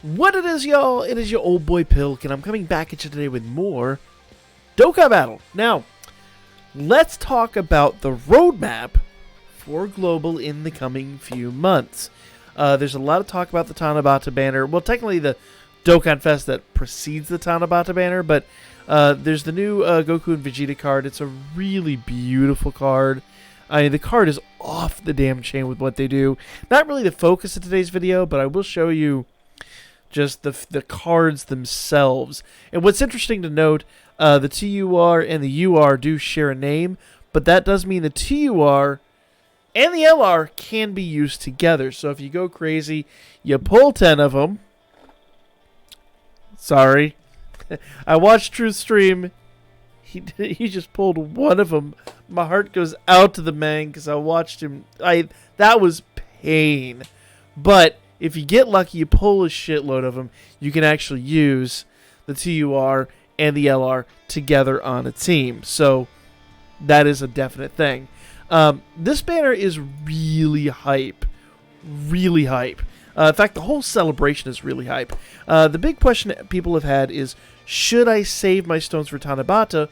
What it is, y'all? It is your old boy Pilk, and I'm coming back at you today with more Dokkan Battle. Now, let's talk about the roadmap for Global in the coming few months. There's a lot of talk about the Tanabata banner. Well, technically the Dokkan Fest that precedes the Tanabata banner, but there's the new Goku and Vegeta card. It's a really beautiful card. I mean, the card is off the damn chain with what they do. Not really the focus of today's video, but I will show you just the cards themselves. And what's interesting to note, the TUR and the UR do share a name, but that does mean the TUR and the LR can be used together. So if you go crazy, you pull 10 of them. Sorry. I watched Truth stream. He just pulled one of them. My heart goes out to the man because I watched him. That was pain. But if you get lucky, you pull a shitload of them, you can actually use the TUR and the LR together on a team. So that is a definite thing. This banner is really hype. Really hype. In fact, the whole celebration is really hype. The big question that people have had is, should I save my stones for Tanabata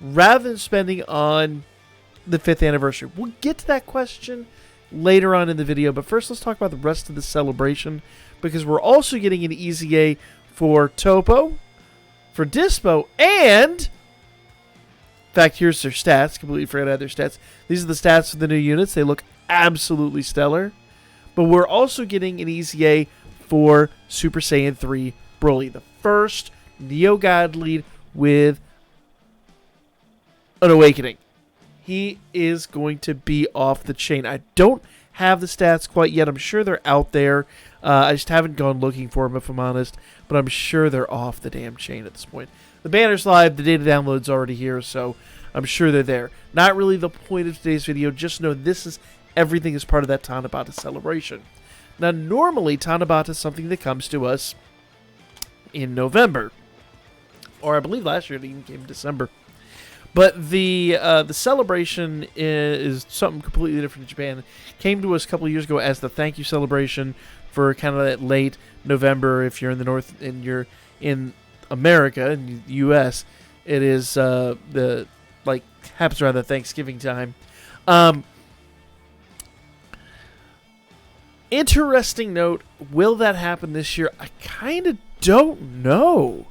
rather than spending on the 5th anniversary? We'll get to that question later on in the video, but first let's talk about the rest of the celebration, because we're also getting an EZA for Topo, for Dispo, and in fact, here's their stats. Completely forgot I had their stats. These are the stats for the new units. They look absolutely stellar. But we're also getting an EZA for Super Saiyan 3 Broly, the first Neo God lead with an awakening. He is going to be off the chain. I don't have the stats quite yet. I'm sure they're out there. I just haven't gone looking for them, if I'm honest. But I'm sure they're off the damn chain at this point. The banner's live. The data download's already here, so I'm sure they're there. Not really the point of today's video. Just know this is everything is part of that Tanabata celebration. Now, normally, Tanabata is something that comes to us in November. Or I believe last year it even came in December. But the celebration is something completely different in Japan. It came to us a couple of years ago as the thank you celebration for kind of that late November. If you're in the north and you're in America, in the U.S., it is happens around the Thanksgiving time. Interesting note, will that happen this year? I kind of don't know,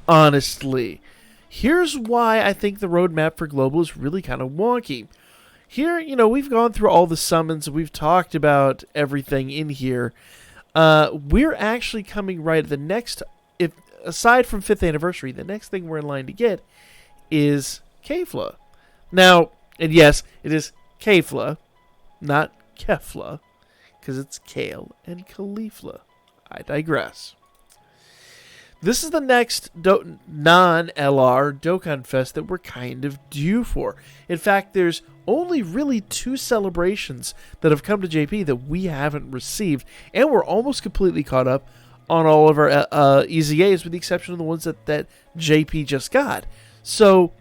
honestly. Here's why I think the roadmap for Global is really kind of wonky. Here, we've gone through all the summons. We've talked about everything in here. We're actually coming right at the next, aside from 5th anniversary, the next thing we're in line to get is Kefla. Now, and yes, it is Kefla, not Kefla, because it's Kale and Caulifla. I digress. This is the next non-LR Dokkan Fest that we're kind of due for. In fact, there's only really 2 celebrations that have come to JP that we haven't received, and we're almost completely caught up on all of our EZAs, with the exception of the ones that JP just got. So,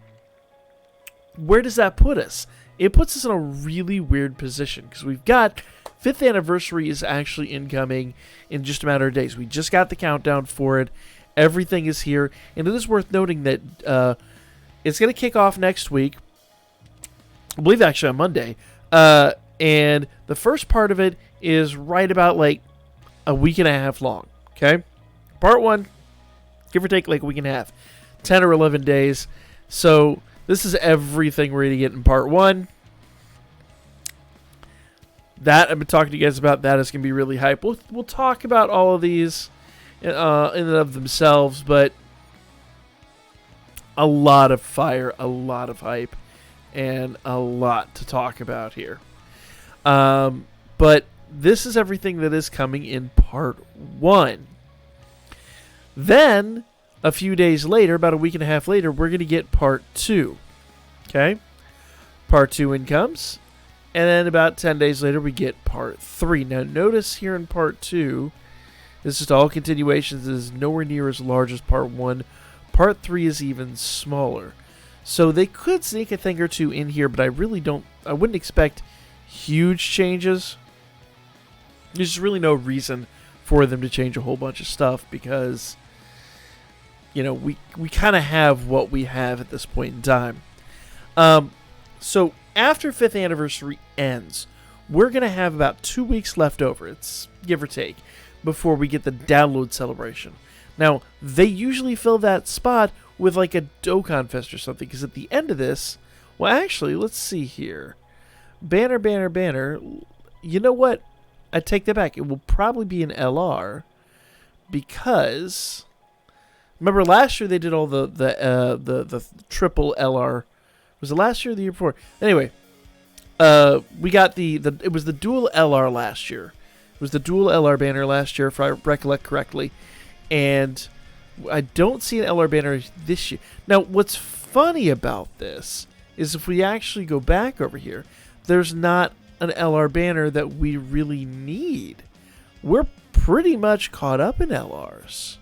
where does that put us? It puts us in a really weird position, because we've got 5th anniversary is actually incoming in just a matter of days. We just got the countdown for it. Everything is here, and it is worth noting that it's going to kick off next week. I believe actually on Monday. And the first part of it is right about like a week and a half long. Okay? Part 1, give or take like a week and a half. 10 or 11 days. So this is everything we're going to get in part 1. That I've been talking to you guys about. That is going to be really hype. We'll talk about all of these in and of themselves, but a lot of fire, a lot of hype, and a lot to talk about here. But this is everything that is coming in part 1. Then, a few days later, about a week and a half later, we're going to get part 2. Okay? Part 2 in comes. And then about 10 days later, we get part 3. Now, notice here in part 2, this is all continuations. It is nowhere near as large as part 1. Part 3 is even smaller. So they could sneak a thing or two in here, but I wouldn't expect huge changes. There's really no reason for them to change a whole bunch of stuff because, we kind of have what we have at this point in time. So after 5th anniversary ends, we're going to have about 2 weeks left over. It's give or take before we get the download celebration. Now, they usually fill that spot with like a Dokkan Fest or something, because at the end of this, well, actually, let's see here. Banner. You know what? I take that back. It will probably be an LR, because remember last year they did all the triple LR. Was it last year or the year before? Anyway, we got it was the dual LR last year. It was the dual LR banner last year, if I recollect correctly. And I don't see an LR banner this year. Now, what's funny about this is if we actually go back over here, there's not an LR banner that we really need. We're pretty much caught up in LRs.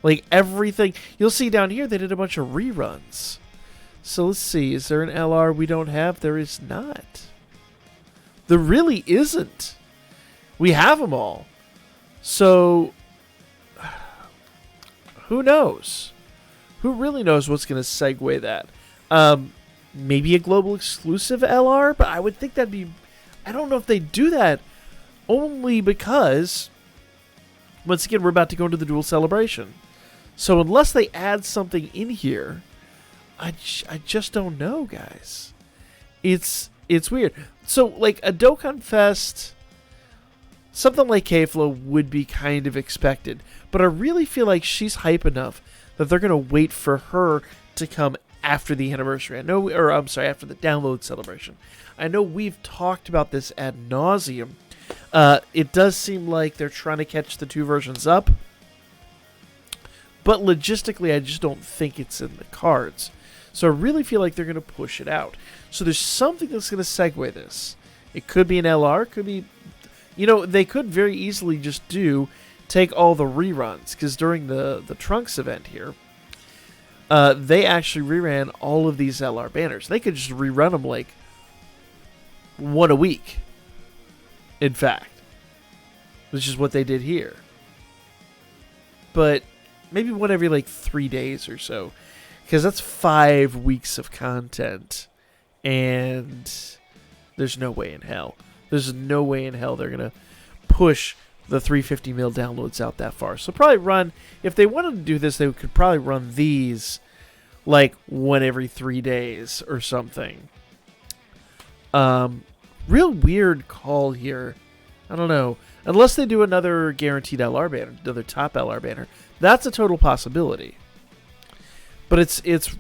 Like everything. You'll see down here they did a bunch of reruns. So let's see. Is there an LR we don't have? There is not. There really isn't. We have them all. So who knows? Who really knows what's going to segue that? Maybe a global exclusive LR, but I would think that'd be... I don't know if they do that, only because, once again, we're about to go into the dual celebration. So unless they add something in here, I just don't know, guys. It's weird. So, like, a Dokkan Fest, something like K-Flo would be kind of expected. But I really feel like she's hype enough that they're going to wait for her to come after the anniversary. After the download celebration. I know we've talked about this ad nauseum. It does seem like they're trying to catch the two versions up. But logistically, I just don't think it's in the cards. So I really feel like they're going to push it out. So there's something that's going to segue this. It could be an LR, could be... they could very easily just take all the reruns, because during the Trunks event here, they actually reran all of these LR banners. They could just rerun them like one a week, in fact, which is what they did here. But maybe one every like 3 days or so, because that's 5 weeks of content, and there's no way in hell. There's no way in hell they're going to push the 350 mil downloads out that far. So probably run, if they wanted to do this, they could probably run these like one every 3 days or something. Real weird call here. I don't know. Unless they do another guaranteed LR banner, another top LR banner. That's a total possibility. But it's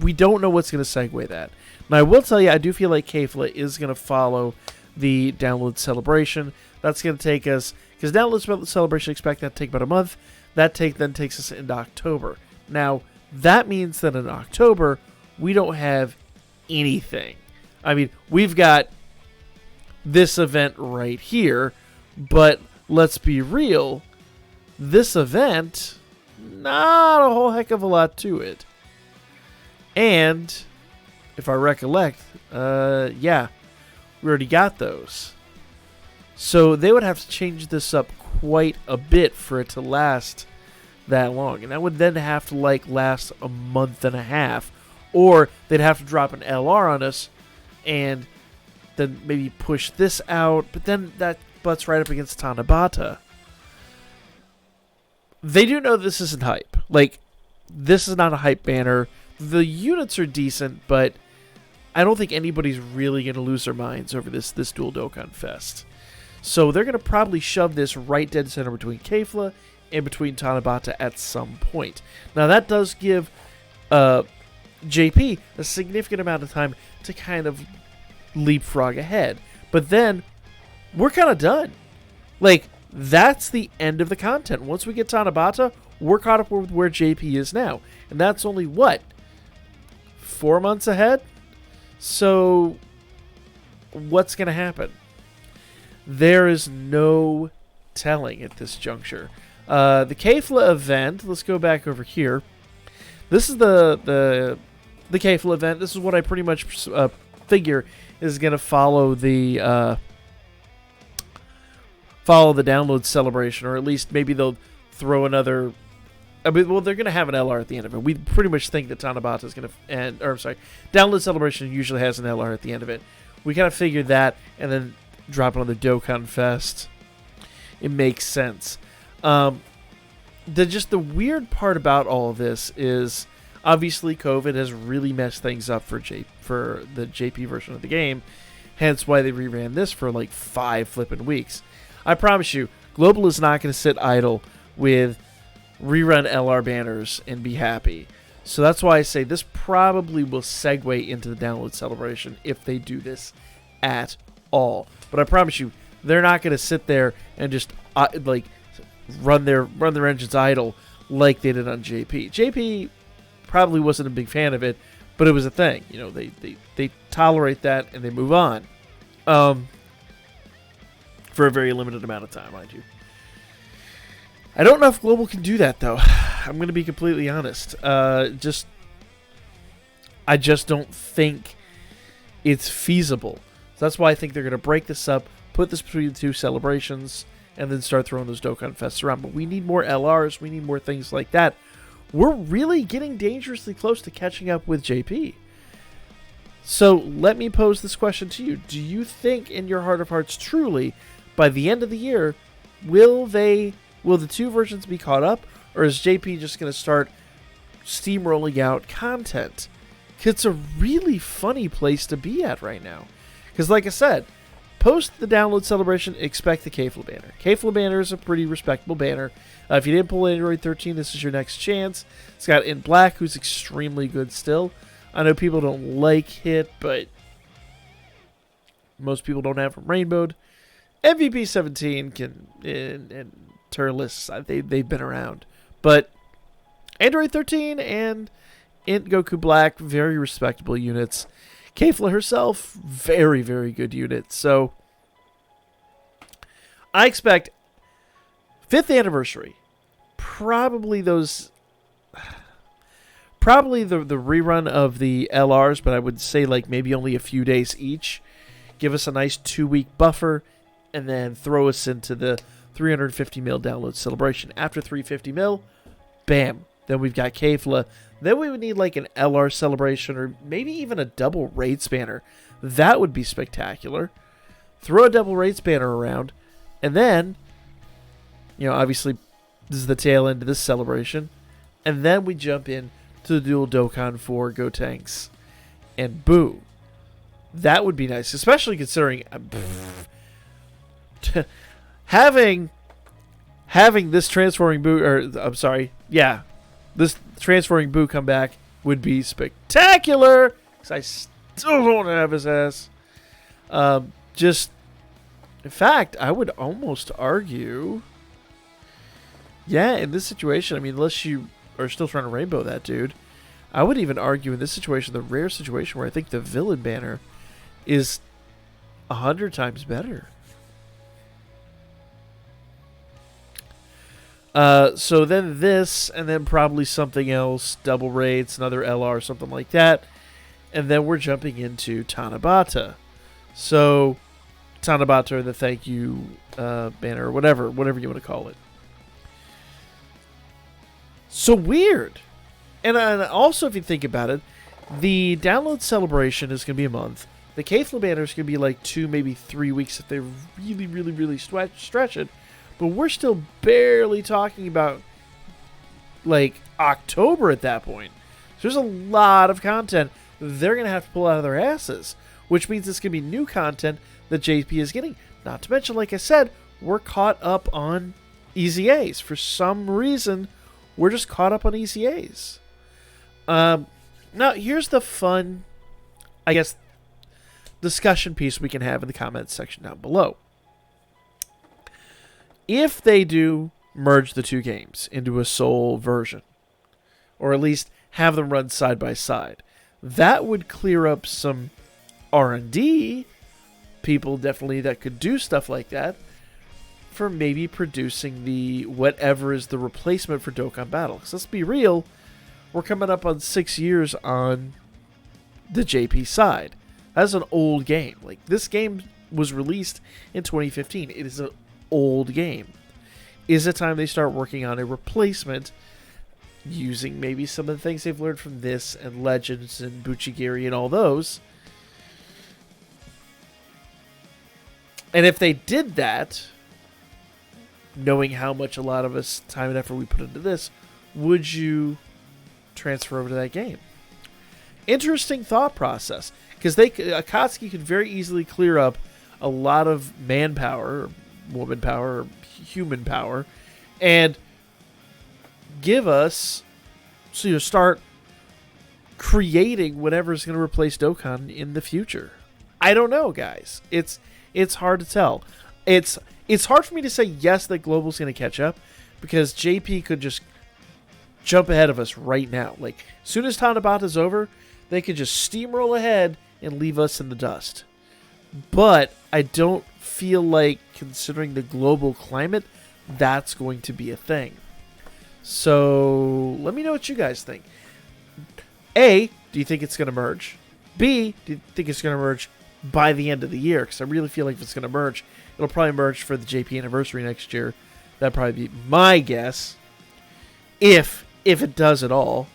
we don't know what's going to segue that. Now, I will tell you, I do feel like K-Fla is going to follow the download celebration. That's going to take us, because download celebration, expect that to take about a month. That then takes us into October. Now, that means that in October, we don't have anything. I mean, we've got this event right here, but let's be real, this event, not a whole heck of a lot to it. And, if I recollect, we already got those. So they would have to change this up quite a bit for it to last that long. And that would then have to last a month and a half. Or they'd have to drop an LR on us and then maybe push this out. But then that butts right up against Tanabata. They do know this isn't hype. This is not a hype banner. The units are decent, but I don't think anybody's really going to lose their minds over this dual Dokkan Fest. So they're going to probably shove this right dead center between K-Fla and between Tanabata at some point. Now that does give JP a significant amount of time to kind of leapfrog ahead. But then we're kind of done. That's the end of the content. Once we get Tanabata, we're caught up with where JP is now. And that's only, 4 months ahead? So, what's going to happen? There is no telling at this juncture. The K-Fla event, let's go back over here. This is the K-Fla event. This is what I pretty much figure is going to follow the follow the download celebration, or at least maybe they'll throw another. I mean, well, they're going to have an LR at the end of it. We pretty much think that Tanabata is going to end, or I'm sorry, download celebration usually has an LR at the end of it. We kind of figured that, and then drop it on the Dokkan Fest. It makes sense. The weird part about all of this is obviously COVID has really messed things up for the JP version of the game. Hence why they reran this for like 5 flipping weeks. I promise you, Global is not going to sit idle with rerun LR banners and be happy. So that's why I say this probably will segue into the download celebration if they do this at all. But I promise you, they're not going to sit there and just run their engines idle like they did on JP. JP probably wasn't a big fan of it, but it was a thing. You know, they tolerate that and they move on. For a very limited amount of time, mind you. I don't know if Global can do that, though. I'm going to be completely honest. I just don't think it's feasible. So that's why I think they're going to break this up, put this between the two celebrations, and then start throwing those Dokkan Fests around. But we need more LRs. We need more things like that. We're really getting dangerously close to catching up with JP. So let me pose this question to you. Do you think in your heart of hearts truly, by the end of the year, will the two versions be caught up? Or is JP just going to start steamrolling out content? It's a really funny place to be at right now. Because like I said, post the download celebration, expect the Kfla banner. Kfla banner is a pretty respectable banner. If you didn't pull Android 13, this is your next chance. It's got In Black, who's extremely good still. I know people don't like Hit, but most people don't have him rainbowed. MVP 17 and Turles, they've been around. But Android 13 and Int Goku Black, very respectable units. Kfla herself, very, very good unit. So I expect 5th anniversary, probably the rerun of the LRs, but I would say like maybe only a few days each. Give us a nice 2-week buffer, and then throw us into the 350 mil download celebration. After 350 mil, bam, then we've got Kfla. Then we would need like an LR celebration or maybe even a double raid spanner. That would be spectacular. Throw a double raid spanner around, and then, you know, obviously this is the tail end of this celebration, and then we jump in to the dual Dokkan for Gotenks and Boo. That would be nice, especially considering having this transforming Boo, or I'm sorry, yeah, this transforming Boo come back would be spectacular. Because I still don't have his ass. In fact, I would almost argue, yeah, in this situation, I mean, unless you are still trying to rainbow that dude, I would even argue in this situation, the rare situation where I think the villain banner is 100 times better. So then this, and then probably something else, double raids, another LR, something like that. And then we're jumping into Tanabata. So, Tanabata, or the thank you banner, or whatever you want to call it. So weird. And also, if you think about it, the download celebration is going to be a month. The Kfla banner is going to be like 2, maybe 3 weeks if they really, really, really stretch it. But we're still barely talking about, like, October at that point. So there's a lot of content they're going to have to pull out of their asses, which means it's going to be new content that JP is getting. Not to mention, like I said, we're caught up on EZAs. For some reason, we're just caught up on EZAs. Now, here's the fun, I guess, discussion piece we can have in the comments section down below. If they do merge the two games into a sole version, or at least have them run side by side, that would clear up some R&D people definitely that could do stuff like that for maybe producing the whatever is the replacement for Dokkan Battle. Because let's be real, we're coming up on 6 years on the JP side. That's an old game. Like, this game was released in 2015. It is an old game. Is it time they start working on a replacement using maybe some of the things they've learned from this and Legends and Buchigiri and all those? And if they did that, knowing how much a lot of us time and effort we put into this, would you transfer over to that game? Interesting thought process, because Akatsuki could very easily clear up a lot of manpower, or woman power, or human power, and give us, so you start creating whatever's going to replace Dokkan in the future. I don't know, guys. It's hard to tell. It's hard for me to say yes that Global's going to catch up, because JP could just jump ahead of us right now. Like, as soon as Tanabata's over, they could just steamroll ahead and leave us in the dust. But I don't feel like, considering the global climate, that's going to be a thing. So let me know what you guys think. A, do you think it's going to merge? B, do you think it's going to merge by the end of the year? Because I really feel like if it's going to merge, it'll probably merge for the JP anniversary next year. That'd probably be my guess. If it does at all.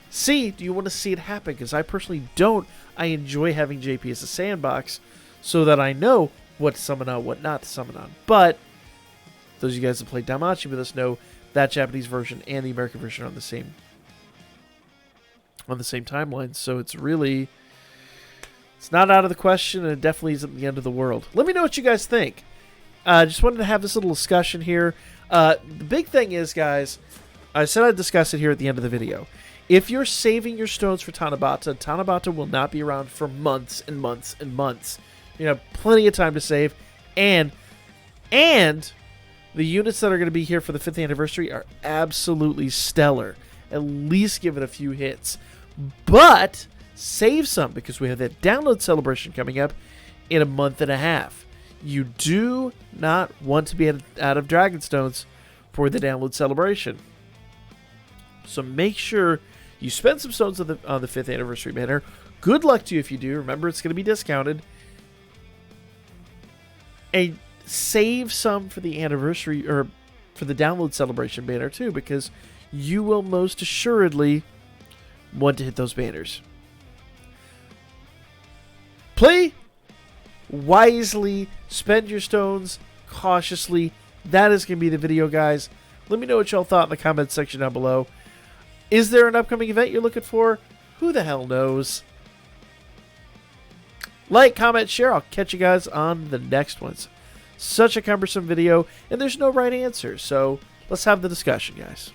C, do you want to see it happen? Because I personally don't. I enjoy having JP as a sandbox so that I know what to summon on, what not to summon on. But those of you guys that played Damachi with us know that Japanese version and the American version are on the same timeline. So it's not out of the question, and it definitely isn't the end of the world. Let me know what you guys think. Just wanted to have this little discussion here. The big thing is, guys, I said I'd discuss it here at the end of the video. If you're saving your stones for Tanabata, Tanabata will not be around for months and months and months. You have plenty of time to save, and the units that are going to be here for the 5th anniversary are absolutely stellar. At least give it a few hits. But save some, because we have that download celebration coming up in a month and a half. You do not want to be out of Dragonstones for the download celebration. So make sure you spend some stones on the 5th anniversary banner. Good luck to you if you do. Remember, it's going to be discounted. And save some for the anniversary, or for the download celebration banner too, because you will most assuredly want to hit those banners. Play wisely, spend your stones cautiously. That is going to be the video, guys. Let me know what y'all thought in the comments section down below. Is there an upcoming event you're looking for? Who the hell knows? Like, comment, share. I'll catch you guys on the next ones. Such a cumbersome video, and there's no right answer, so let's have the discussion, guys.